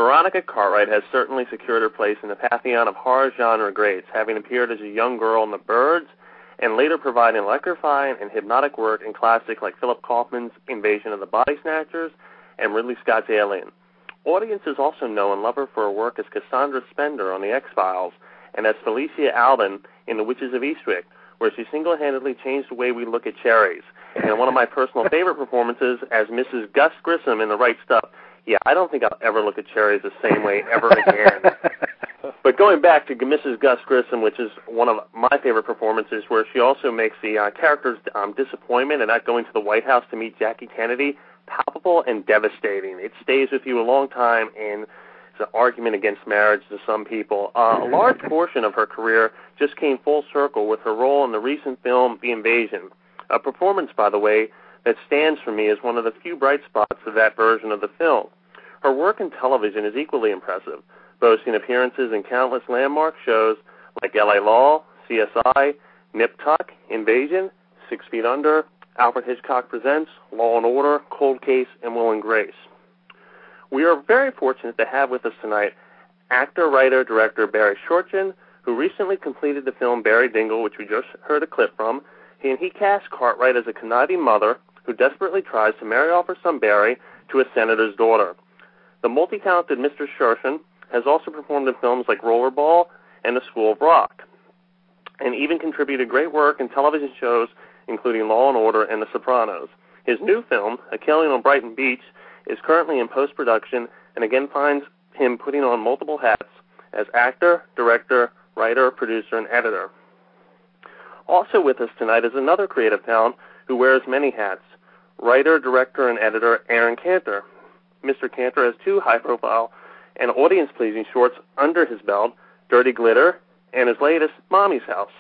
Veronica Cartwright has certainly secured her place in the pantheon of horror genre greats, having appeared as a young girl in The Birds, and later providing electrifying and hypnotic work in classics like Philip Kaufman's Invasion of the Body Snatchers and Ridley Scott's Alien. Audiences also know and love her for her work as Cassandra Spender on The X-Files and as Felicia Alden in The Witches of Eastwick, where she single-handedly changed the way we look at cherries. And one of my personal favorite performances as Mrs. Gus Grissom in The Right Stuff. Yeah, I don't think I'll ever look at cherries the same way ever again. But going back to Mrs. Gus Grissom, which is one of my favorite performances, where she also makes the character's disappointment and not going to the White House to meet Jackie Kennedy palpable and devastating. It stays with you a long time, and it's an argument against marriage to some people. A large portion of her career just came full circle with her role in the recent film The Invasion, a performance, by the way, that stands for me as one of the few bright spots of that version of the film. Her work in television is equally impressive, boasting appearances in countless landmark shows like L.A. Law, CSI, Nip Tuck, Invasion, 6 Feet Under, Alfred Hitchcock Presents, Law and Order, Cold Case, and Will and Grace. We are very fortunate to have with us tonight actor, writer, director Barry Shorten, who recently completed the film Barry Dingle, which we just heard a clip from. He cast Cartwright as a conniving mother who desperately tries to marry off her son Barry to a senator's daughter. The multi-talented Mr. Churchin has also performed in films like Rollerball and The School of Rock, and even contributed great work in television shows including Law and Order and The Sopranos. His new film, A Killing on Brighton Beach, is currently in post-production and again finds him putting on multiple hats as actor, director, writer, producer, and editor. Also with us tonight is another creative talent who wears many hats, writer, director, and editor Aron Kanter. Mr. Kanter has 2 high-profile and audience-pleasing shorts under his belt, Dirty Glitter, and his latest, Mommy's House,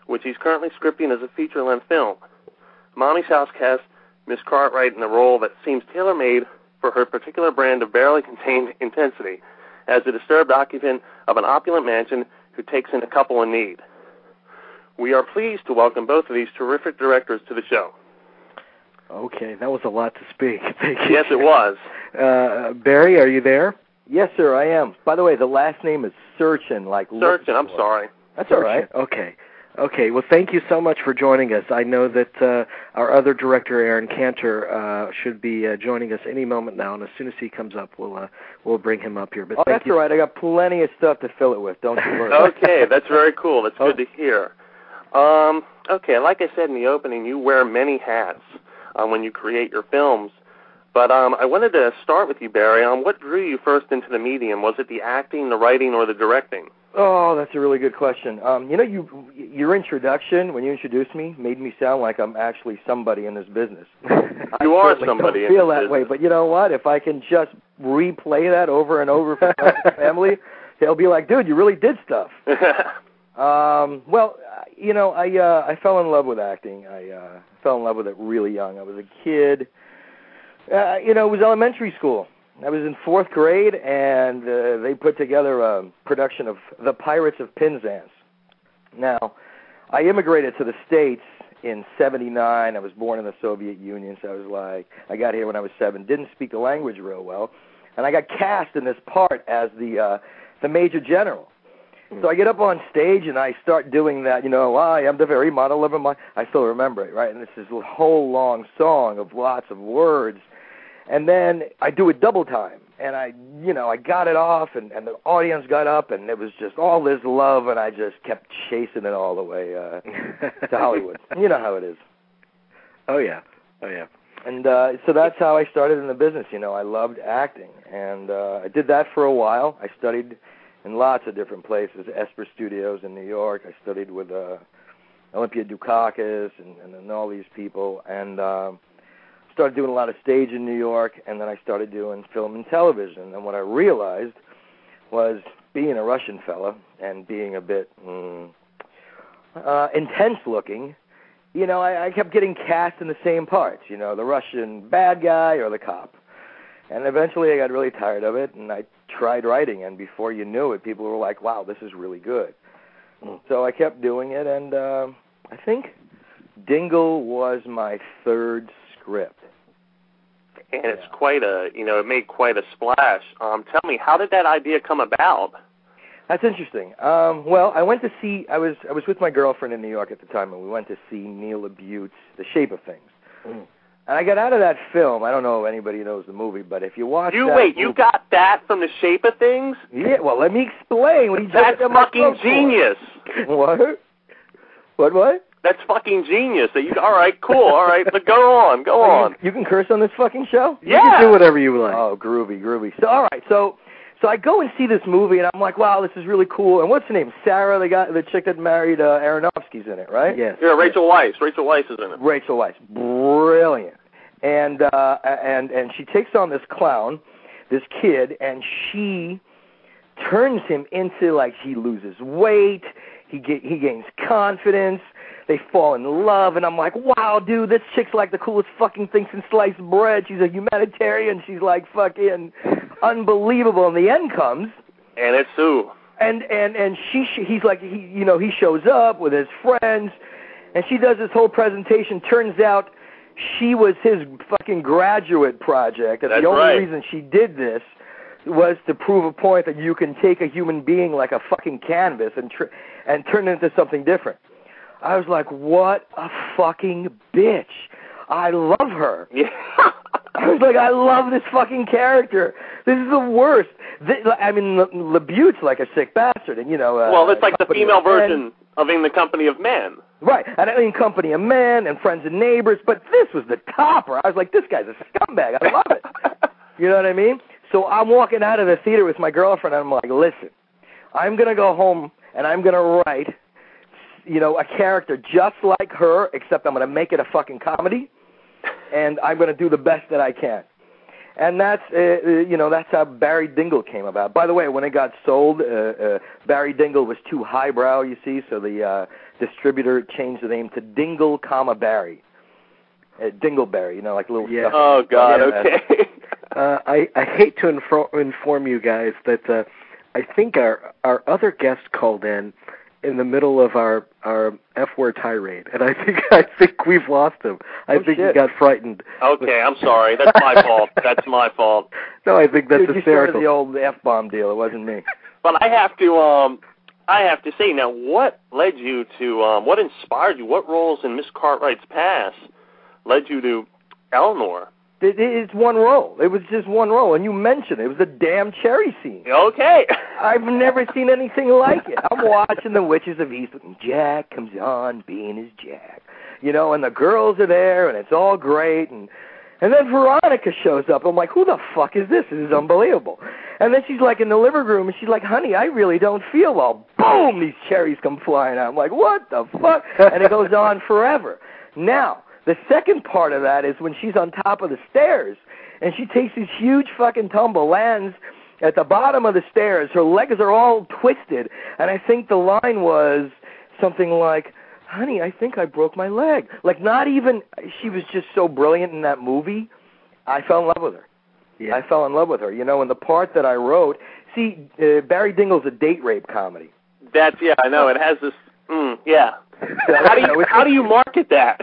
which he's currently scripting as a feature-length film. Mommy's House casts Miss Cartwright in a role that seems tailor-made for her particular brand of barely contained intensity, as a disturbed occupant of an opulent mansion who takes in a couple in need. We are pleased to welcome both of these terrific directors to the show. Okay, that was a lot to speak. Thank you. Yes, it was. Barry, are you there? Yes, sir, I am. By the way, the last name is Churchin, like Churchin, I'm sorry. That's all right. Okay, well, thank you so much for joining us. I know that our other director, Aron Kanter, should be joining us any moment now, and as soon as he comes up, we'll bring him up here. But that's all right. I got plenty of stuff to fill it with. Don't you worry. Okay, that's very cool. That's good to hear. Okay, like I said in the opening, you wear many hats when you create your films. But I wanted to start with you, Barry, on what drew you first into the medium. Was it the acting, the writing, or the directing? Oh, that's a really good question. Your introduction, when you introduced me, made me sound like I'm actually somebody in this business. You are somebody in this business. I feel that way, but you know what? If I can just replay that over and over for my family, they'll be like, dude, you really did stuff. Well, I fell in love with acting. I fell in love with it really young. I was a kid. It was elementary school. I was in 4th grade, and they put together a production of The Pirates of Penzance. Now, I immigrated to the States in 1979. I was born in the Soviet Union, so I got here when I was 7, didn't speak the language real well, and I got cast in this part as the Major General. So I get up on stage, and I start doing that, I am the very model of I still remember it, right? And this is a whole long song of lots of words. And then I do it double time, and I got it off, and the audience got up, and it was just all this love, and I just kept chasing it all the way to Hollywood. You know how it is. Oh, yeah. And so that's how I started in the business. I loved acting, and I did that for a while. I studied in lots of different places, Esper Studios in New York. I studied with Olympia Dukakis and all these people, and started doing a lot of stage in New York, and then I started doing film and television. And what I realized was, being a Russian fella and being a bit intense looking, I kept getting cast in the same parts, the Russian bad guy or the cop. And eventually I got really tired of it, and I tried writing, and before you knew it, people were like, wow, this is really good. So I kept doing it, and I think Dingle was my 3rd script. and it's quite a, it made quite a splash. Tell me, how did that idea come about? That's interesting. Well, I went to see, I was with my girlfriend in New York at the time, and we went to see Neil LaBute's The Shape of Things. Mm. And I got out of that film. I don't know if anybody knows the movie, but if you watch you got that from The Shape of Things? Yeah, well, let me explain. What That's fucking genius. What? What? That's fucking genius. All right, cool. All right, but go on. You can curse on this fucking show? Yeah. You can do whatever you like. Oh, groovy. So, all right, so I go and see this movie, and I'm like, wow, this is really cool. And what's her name? Sarah, the chick that married Aronofsky's in it, right? Yes. Yeah, Rachel Weisz. Rachel Weisz is in it. Rachel Weisz. Brilliant. And she takes on this clown, this kid, and she turns him into, like, he loses weight, he gains confidence, they fall in love, and I'm like, wow, dude, this chick's like the coolest fucking thing since sliced bread. She's a humanitarian. She's like fucking unbelievable. And the end comes, and it's who? And he's like, he shows up with his friends, and she does this whole presentation. Turns out she was his fucking graduate project, and the only reason she did this was to prove a point that you can take a human being like a fucking canvas and turn it into something different. I was like, what a fucking bitch. I love her. Yeah. I was like, I love this fucking character. This is the worst. LaBute's like a sick bastard. And, well, it's like the female version of In the Company of Men. Right. And In Company of Men and Friends and Neighbors. But this was the topper. I was like, this guy's a scumbag. I love it. You know what I mean? So I'm walking out of the theater with my girlfriend, and I'm like, listen, I'm going to go home, and I'm going to write a character just like her, except I'm going to make it a fucking comedy, and I'm going to do the best that I can. And that's, that's how Barry Dingle came about. By the way, when it got sold, Barry Dingle was too highbrow, you see, so the distributor changed the name to Dingle, Barry. Dingleberry, like little stuff. Oh, God, okay. I hate to inform you guys that I think our other guest called in the middle of our F-word tirade, and I think we've lost him. I think he got frightened. Okay, I'm sorry. That's my fault. That's my fault. No, I think that's hysterical. You started the old F-bomb deal. It wasn't me. But I have to say now, what led you to, what inspired you? What roles in Miss Cartwright's past led you to Eleanor? It's one role. It was just one role, and you mentioned it. It was the damn cherry scene. Okay. I've never seen anything like it. I'm watching The Witches of Eastwick, and Jack comes on being his Jack. And the girls are there, and it's all great, and then Veronica shows up. I'm like, who the fuck is this? This is unbelievable. And then she's like in the living room, and she's like, honey, I really don't feel well. Boom! These cherries come flying out. I'm like, what the fuck? And it goes on forever. Now, the second part of that is when she's on top of the stairs, and she takes this huge fucking tumble, lands at the bottom of the stairs. Her legs are all twisted, and I think the line was something like, honey, I think I broke my leg. Like, not even, she was just so brilliant in that movie, I fell in love with her. Yeah. I fell in love with her. And the part that I wrote, see, Barry Dingle's a date rape comedy. Yeah, I know. It has this, yeah. How do you market that?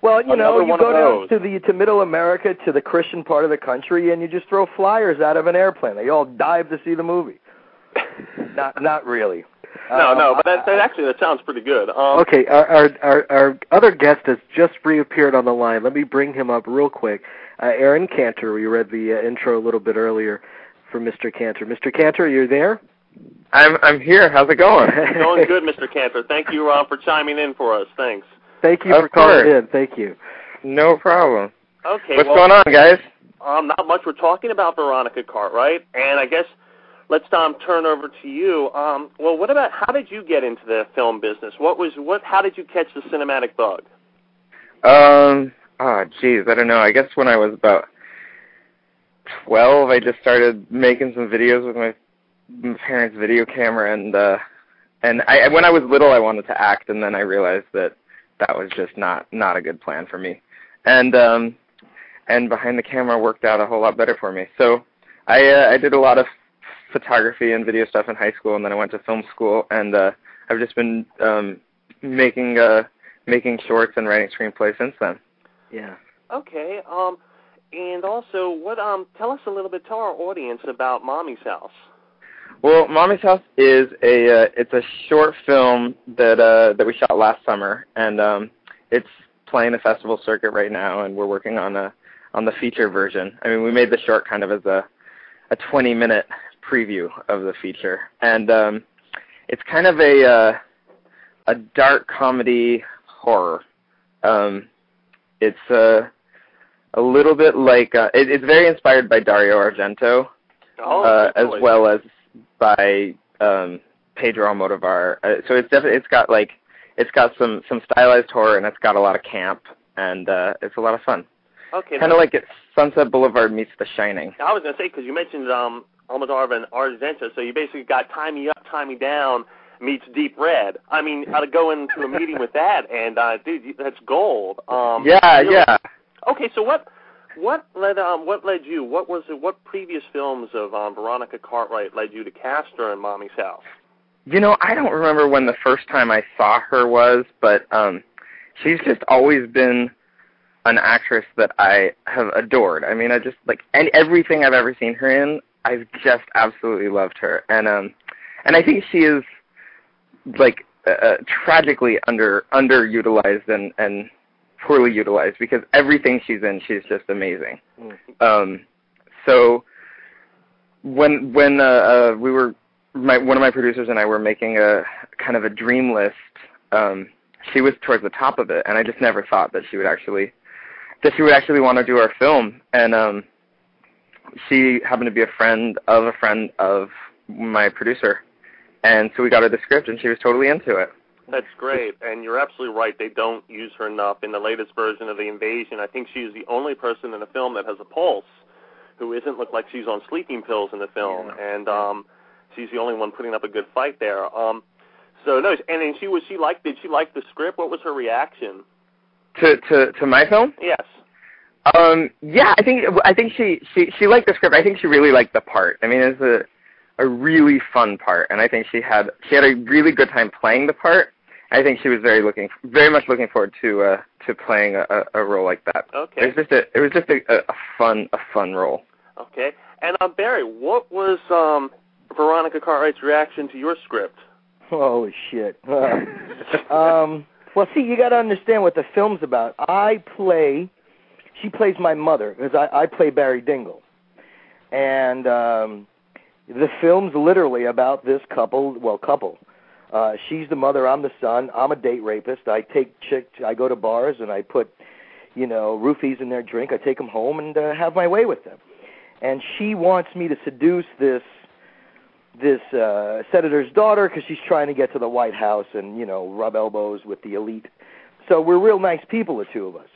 Well, you go down to Middle America, to the Christian part of the country, and you just throw flyers out of an airplane. They all dive to see the movie. Not really. No, but that sounds pretty good. Okay, our other guest has just reappeared on the line. Let me bring him up real quick. Aron Kanter. We read the intro a little bit earlier from Mr. Kanter. Mr. Kanter, are you there? I'm here. How's it going? Going good, Mr. Kanter. Thank you for chiming in for us. Thanks. Thank you for calling in. Thank you. No problem. Okay. What's going on, guys? Not much. We're talking about Veronica Cartwright, and I guess let's turn over to you. Well, what about how did you get into the film business? How did you catch the cinematic bug? I don't know. I guess when I was about 12, I just started making some videos with my parents' video camera, and when I was little, I wanted to act, and then I realized that was just not a good plan for me, and behind the camera worked out a whole lot better for me. So I did a lot of photography and video stuff in high school, and then I went to film school, and I've just been making shorts and writing screenplays since then. Yeah. Okay. And also, what tell us a little bit, tell our audience about Mommy's House. Well, Mommy's House is it's a short film that we shot last summer, and it's playing the festival circuit right now, and we're working on the feature version. I mean, we made the short kind of as a 20-minute preview of the feature, and it's kind of a dark comedy horror. It's a little bit like it's very inspired by Dario Argento, as well as by Pedro Almodovar. So it's got some stylized horror, and it's got a lot of camp, and it's a lot of fun. Okay. Kind of like Sunset Boulevard meets The Shining. I was going to say, because you mentioned Almodovar and Argento, so you basically got Tie Me Up, Tie Me Down meets Deep Red. I mean, I'd go into a meeting with that, and dude, that's gold. Yeah. Okay, so what led you? What previous films of Veronica Cartwright led you to cast her in Mommy's House? You know, I don't remember when the first time I saw her was, but she's just always been an actress that I have adored. I mean, I just and everything I've ever seen her in, I've just absolutely loved her, and I think she is tragically underutilized and poorly utilized, because everything she's in, she's just amazing. So when one of my producers and I were making a kind of a dream list, she was towards the top of it, and I just never thought that she would actually want to do our film. And she happened to be a friend of my producer, and so we got her the script, and she was totally into it. That's great, and you're absolutely right. They don't use her enough. In the latest version of The Invasion, I think she's the only person in the film that has a pulse who isn't look like she's on sleeping pills in the film, and she's the only one putting up a good fight there. So no, and then did she like the script? What was her reaction to my film? Yes. Yeah, I think she liked the script. I think she really liked the part. I mean, it's a really fun part, and I think she had a really good time playing the part. I think she was very much looking forward to playing a role like that. Okay. It was just a fun role. Okay. And Barry, what was Veronica Cartwright's reaction to your script? Holy shit. Well, see, you got to understand what the film's about. She plays my mother, because I play Barry Dingle. And the film's literally about this couple. She's the mother, I'm the son. I'm a date rapist. I take chicks, I go to bars, and I put, roofies in their drink. I take them home and have my way with them. And she wants me to seduce this senator's daughter, because she's trying to get to the White House and, rub elbows with the elite. So we're real nice people, the two of us.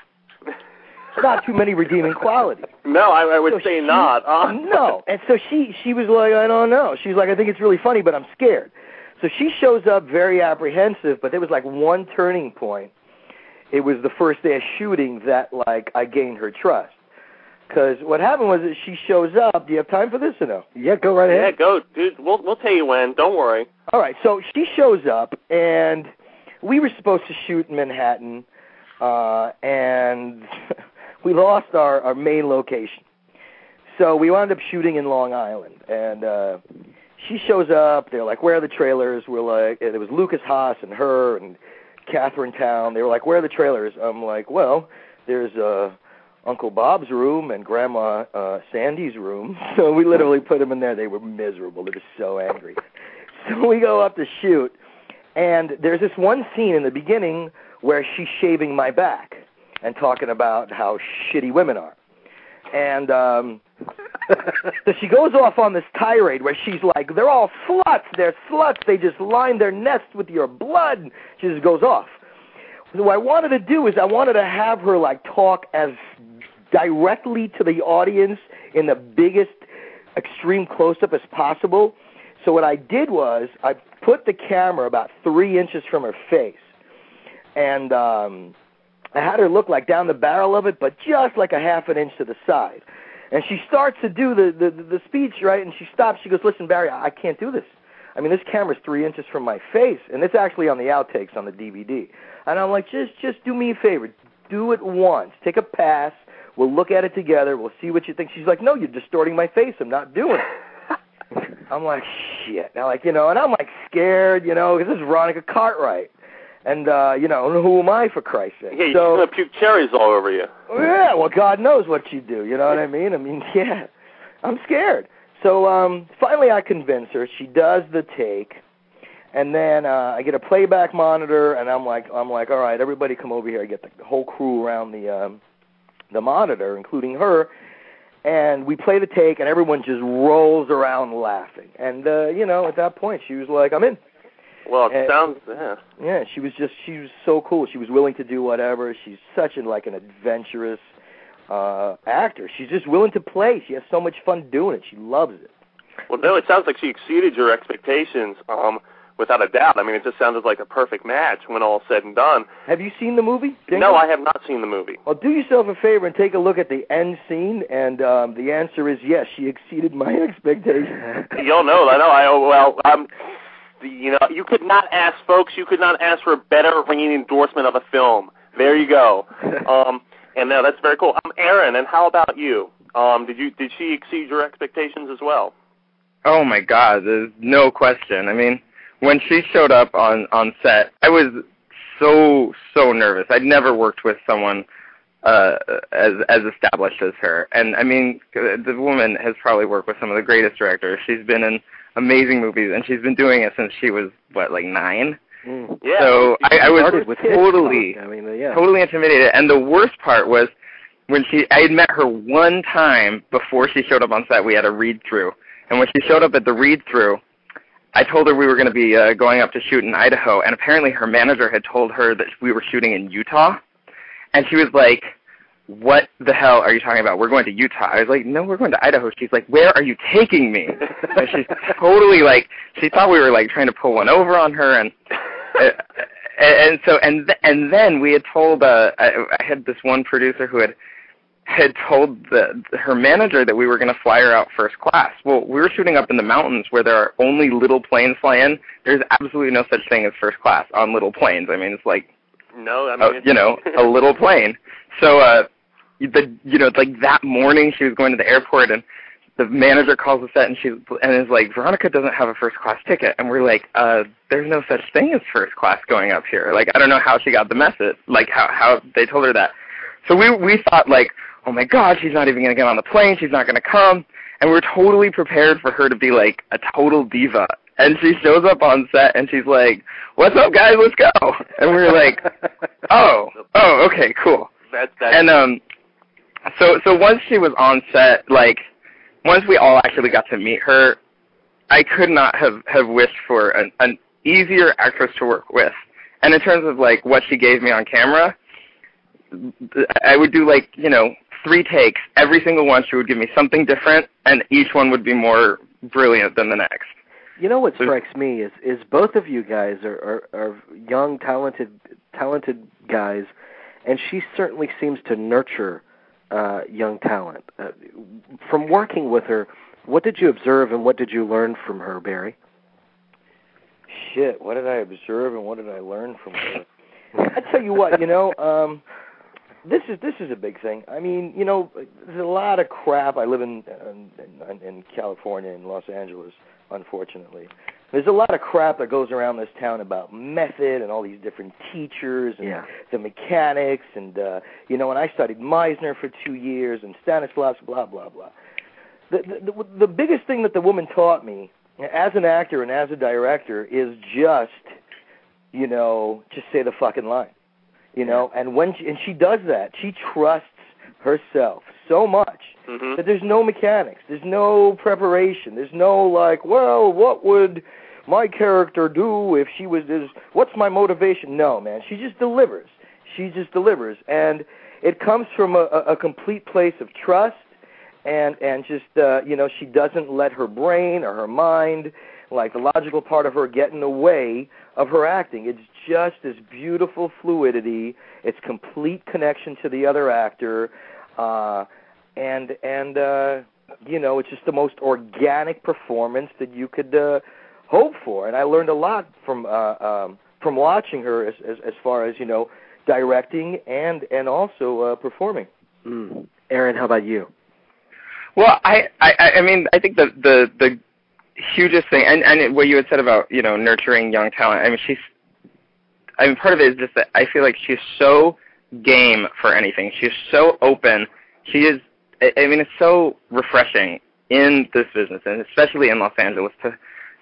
Not too many redeeming qualities. No, I would say not. No. And so she was like, I don't know. She's like, I think it's really funny, but I'm scared. So she shows up very apprehensive, but there was one turning point. It was the first day of shooting that I gained her trust. Because what happened was that she shows up. Do you have time for this or no? Yeah, go right ahead. Yeah, go, dude. We'll tell you when. Don't worry. All right. So she shows up, and we were supposed to shoot in Manhattan, and we lost our main location. So we wound up shooting in Long Island, and she shows up. They're like, where are the trailers? We're like, it was Lucas Haas and her and Catherine Town. They were like, where are the trailers? I'm like, well, there's Uncle Bob's room and Grandma Sandy's room. So we literally put them in there. They were miserable. They were so angry. So we go up to shoot, and there's this one scene in the beginning where she's shaving my back and talking about how shitty women are. And so she goes off on this tirade where she's like, they're all sluts, they're sluts, they just line their nests with your blood. She just goes off. So what I wanted to do is I wanted to have her talk as directly to the audience in the biggest extreme close-up as possible. So what I did was I put the camera about 3 inches from her face, and I had her look down the barrel of it, but just a half an inch to the side. And she starts to do the speech, right, and she stops. She goes, listen, Barry, I can't do this. I mean, this camera's 3 inches from my face, and it's actually on the outtakes on the DVD. And I'm like, just do me a favor. Do it once. Take a pass. We'll look at it together. We'll see what you think. She's like, no, you're distorting my face. I'm not doing it. I'm like, shit. Now, like, and I'm like scared, because this is Veronica Cartwright. And, who am I, for Christ's sake? Yeah, you're going to puke cherries all over you. Yeah, well, God knows what she'd do, you know what I mean? Yeah, I'm scared. So finally I convince her. She does the take. And then I get a playback monitor, and I'm like, all right, everybody come over here. I get the whole crew around the monitor, including her, and we play the take, and everyone just rolls around laughing. And at that point, she was like, I'm in. Well, it sounds, yeah. Yeah, she was so cool. She was willing to do whatever. She's such an adventurous actor. She's just willing to play. She has so much fun doing it. She loves it. Well, no, it sounds like she exceeded your expectations. Without a doubt. I mean, it just sounded like a perfect match when all said and done. Have you seen the movie, Dingo? No, I have not seen the movie. Well, do yourself a favor and take a look at the end scene, and the answer is yes, she exceeded my expectations. You'll know. You could not ask, folks, you could not ask for a better ringing endorsement of a film. There you go. And no, that's very cool. Aron, and how about you? Did she exceed your expectations as well? Oh, my God, there's no question. I mean, when she showed up on set, I was so nervous. I'd never worked with someone as established as her. And, I mean, the woman has probably worked with some of the greatest directors. She's been in amazing movies, and she's been doing it since she was, 9? Mm. Yeah. So I was totally intimidated. And the worst part was when I had met her one time before she showed up on set. We had a read-through. And when she showed up at the read-through, I told her we were going to be going up to shoot in Idaho, and apparently her manager had told her that we were shooting in Utah. And she was like, what the hell are you talking about? We're going to Utah. I was like, no, we're going to Idaho. She's like, where are you taking me? And she's totally she thought we were trying to pull one over on her. And then we had told, I had this one producer who had told her manager that we were going to fly her out first class. Well, we were shooting up in the mountains where there are only little planes fly in. There's absolutely no such thing as first class on little planes. I mean, it's a little plane. So, that morning she was going to the airport, and the manager calls the set and is like, Veronica doesn't have a first class ticket. And we're like, there's no such thing as first class going up here. I don't know how she got the message, how they told her that. So we thought oh my God, she's not even going to get on the plane. She's not going to come. And we're totally prepared for her to be a total diva. And she shows up on set and she's like, what's up, guys? Let's go. And we were like, oh, okay, cool. And so once she was on set, once we all actually got to meet her, I could not have wished for an easier actress to work with. And in terms of what she gave me on camera, I would do 3 takes. Every single one she would give me something different, and each one would be more brilliant than the next. You know what strikes me is both of you guys are young, talented guys, and she certainly seems to nurture young talent. From working with her, what did you observe and what did you learn from her, Barry? Shit, what did I observe and what did I learn from her? I tell you what, this is a big thing. I mean, there's a lot of crap. I live in California, in Los Angeles, unfortunately. There's a lot of crap that goes around this town about method and all these different teachers and the mechanics and, and I studied Meisner for 2 years and Stanislavski, blah, blah, blah. The biggest thing that the woman taught me as an actor and as a director is just say the fucking line. And she does that. She trusts herself so much that there's no mechanics, there's no preparation, there's no what would my character do if she was this? What's my motivation? No, man. She just delivers. And it comes from a complete place of trust, and just she doesn't let her brain or her mind, the logical part of her, get in the way of her acting. It's just this beautiful fluidity. It's complete connection to the other actor, and it's just the most organic performance that you could hope for. And I learned a lot from watching her as far as directing and also performing. Aron, how about you? Well, I mean, I think the hugest thing, and what you had said about, nurturing young talent, I mean, part of it is just that I feel like she's so game for anything. She's so open. She is, I mean, it's so refreshing in this business, and especially in Los Angeles, to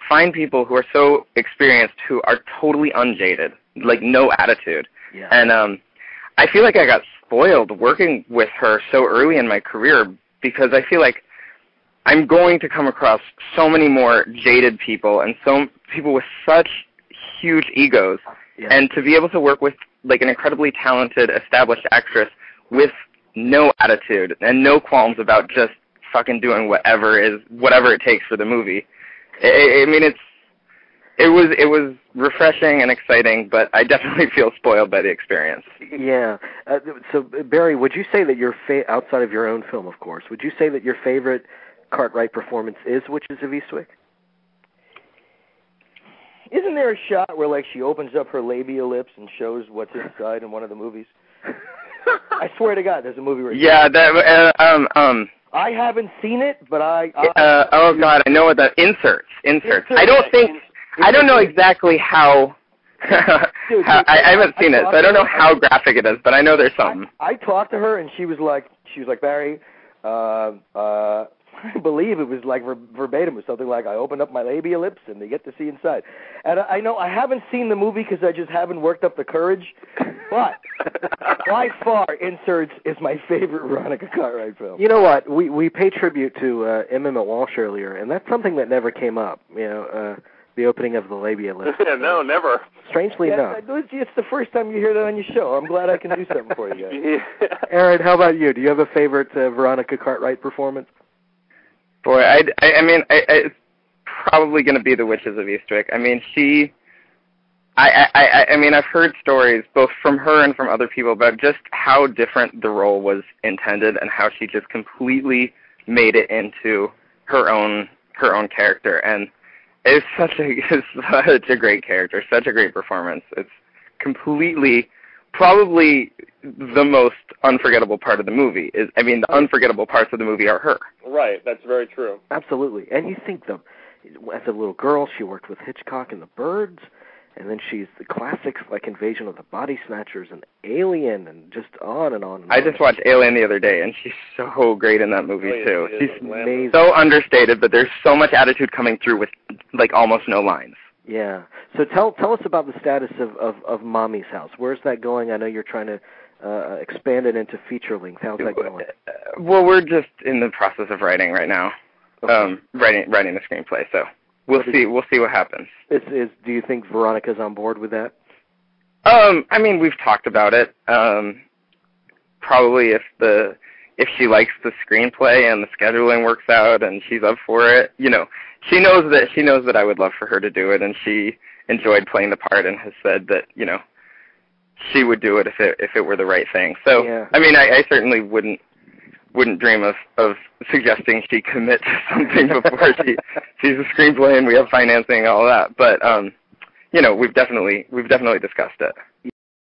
find people who are so experienced, who are totally unjaded, like no attitude. Yeah. And I feel like I got spoiled working with her so early in my career, because I feel like I'm going to come across so many more jaded people and some people with such huge egos. Yeah. And to be able to work with like an incredibly talented, established actress with no attitude and no qualms about just fucking doing whatever it takes for the movie. I mean, it was refreshing and exciting, but I definitely feel spoiled by the experience. Yeah. So, Barry, would you say that your outside of your own film, of course, would you say that your favorite Cartwright performance is Witches of Eastwick? Isn't there a shot where, like, she opens up her labia lips and shows what's inside in one of the movies? I swear to God, there's a movie where... Yeah, that, I haven't seen it, but oh, God, I know what that... Inserts. I don't know exactly how... Dude, I haven't seen it, so I don't know how graphic it is, but I know there's something. I talked to her, and she was like, Barry, I believe it was like verbatim, or something like, I opened up my labia lips and they get to see inside. And I know I haven't seen the movie because I just haven't worked up the courage, but by far, Inserts is my favorite Veronica Cartwright film. You know what? We pay tribute to Emmett Walsh earlier, and that's something that never came up, the opening of the labia lips. No, never. Strangely enough. It's the first time you hear that on your show. I'm glad I can do something for you guys. Aron, how about you? Do you have a favorite Veronica Cartwright performance? Boy, I mean, it's probably going to be The Witches of Eastwick. I mean, I mean, I've heard stories both from her and from other people about just how different the role was intended and how she just completely made it into her own character. And it's such a great character, such a great performance. It's completely, probably the most unforgettable part of the movie. The unforgettable parts of the movie are her. Right, that's very true. Absolutely. And you think, as a little girl, she worked with Hitchcock and the Birds, and then she's the classics like Invasion of the Body Snatchers and Alien, and just on and on and on. I just watched Alien the other day, and she's so great in that movie, too. She's amazing. So understated, but there's so much attitude coming through with, like, almost no lines. Yeah. So tell us about the status of Mommy's House. Where's that going? I know you're trying to expand it into feature length. How's that going? Well, we're just in the process of writing right now. Okay. Writing the screenplay, so we'll see what happens. Do you think Veronica's on board with that? I mean, we've talked about it. Probably if she likes the screenplay and the scheduling works out and she's up for it, she knows that I would love for her to do it, and she enjoyed playing the part and has said that, she would do it if it were the right thing. So, yeah. I mean, I certainly wouldn't dream of suggesting she commit to something before she sees the screenplay and we have financing and all that. But we've definitely discussed it.